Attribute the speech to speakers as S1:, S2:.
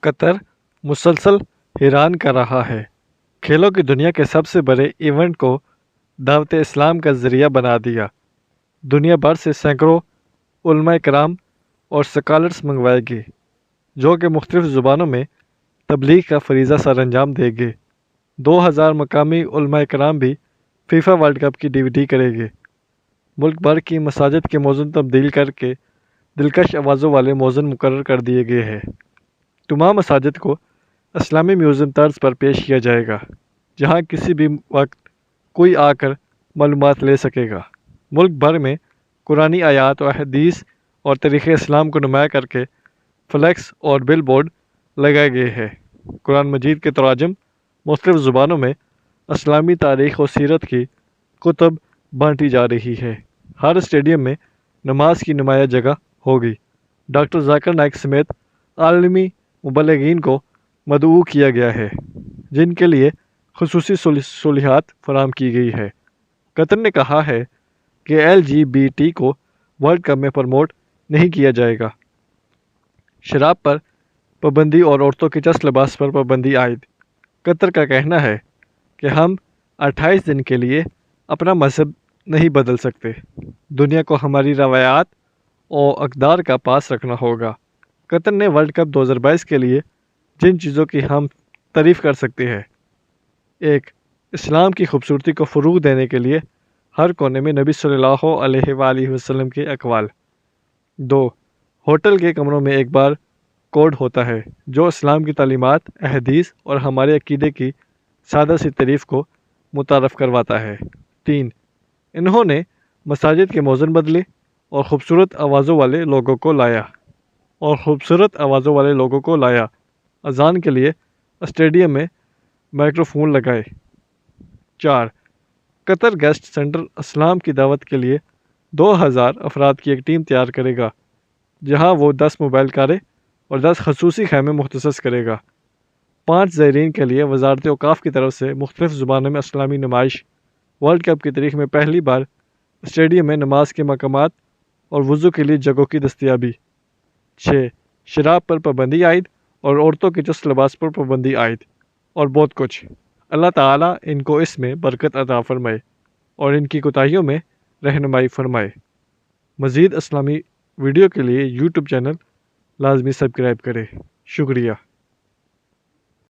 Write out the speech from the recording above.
S1: قطر مسلسل حیران کر رہا ہے۔ کھیلوں کی دنیا کے سب سے بڑے ایونٹ کو دعوت اسلام کا ذریعہ بنا دیا۔ دنیا بھر سے سینکڑوں علماء کرام اور سکالرز منگوائے گے جو کہ مختلف زبانوں میں تبلیغ کا فریضہ سر انجام دیں گے۔ 2000 مقامی علماء کرام بھی فیفا ورلڈ کپ کی ڈیوٹی کریں گے۔ ملک بھر کی مساجد کے موزن تبدیل کر کے دلکش آوازوں والے موزن مقرر کر دیے گئے ہیں۔ تمام مساجد کو اسلامی میوزیم طرز پر پیش کیا جائے گا جہاں کسی بھی وقت کوئی آ کر معلومات لے سکے گا۔ ملک بھر میں قرآنی آیات و احادیث اور تاریخ اسلام کو نمایاں کر کے فلیکس اور بل بورڈ لگائے گئے ہیں۔ قرآن مجید کے تراجم مختلف زبانوں میں اسلامی تاریخ و سیرت کی کتب بانٹی جا رہی ہے۔ ہر اسٹیڈیم میں نماز کی نمایاں جگہ ہوگی۔ ڈاکٹر ذاکر نائک سمیت عالمی مبلغین کو مدعو کیا گیا ہے جن کے لیے خصوصی سہولیات فراہم کی گئی ہے۔ قطر نے کہا ہے کہ LGBT کو ورلڈ کپ میں پروموٹ نہیں کیا جائے گا۔ شراب پر پابندی اور عورتوں کے چست لباس پر پابندی عائد۔ قطر کا کہنا ہے کہ ہم 28 دن کے لیے اپنا مذہب نہیں بدل سکتے۔ دنیا کو ہماری روایات اور اقدار کا پاس رکھنا ہوگا۔ قطر نے ورلڈ کپ 2022 کے لیے جن چیزوں کی ہم تعریف کر سکتے ہیں: 1. اسلام کی خوبصورتی کو فروغ دینے کے لیے ہر کونے میں نبی صلی اللہ علیہ وآلہ وسلم کے اقوال۔ 2. ہوٹل کے کمروں میں ایک بار کوڈ ہوتا ہے جو اسلام کی تعلیمات، احادیث اور ہمارے عقیدے کی سادہ سی تعریف کو متعارف کرواتا ہے۔ 3. انہوں نے مساجد کے موزن بدلے اور خوبصورت آوازوں والے لوگوں کو لایا۔ اذان کے لیے اسٹیڈیم میں مائکروفون لگائے۔ 4. قطر گیسٹ سینٹر اسلام کی دعوت کے لیے 2000 افراد کی ایک ٹیم تیار کرے گا جہاں وہ 10 موبائل کاریں اور 10 خصوصی خیمے مختص کرے گا۔ 5 زائرین کے لیے وزارت اوقاف کی طرف سے مختلف زبانوں میں اسلامی نمائش۔ ورلڈ کپ کی تاریخ میں پہلی بار اسٹیڈیم میں نماز کے مقامات اور وضو کے لیے جگہوں کی دستیابی۔ 6. شراب پر پابندی عائد اور عورتوں کے چست لباس پر پابندی عائد، اور بہت کچھ۔ اللہ تعالیٰ ان کو اس میں برکت عطا فرمائے اور ان کی کوتاہیوں میں رہنمائی فرمائے۔ مزید اسلامی ویڈیو کے لیے YouTube چینل لازمی سبسکرائب کریں۔ شکریہ۔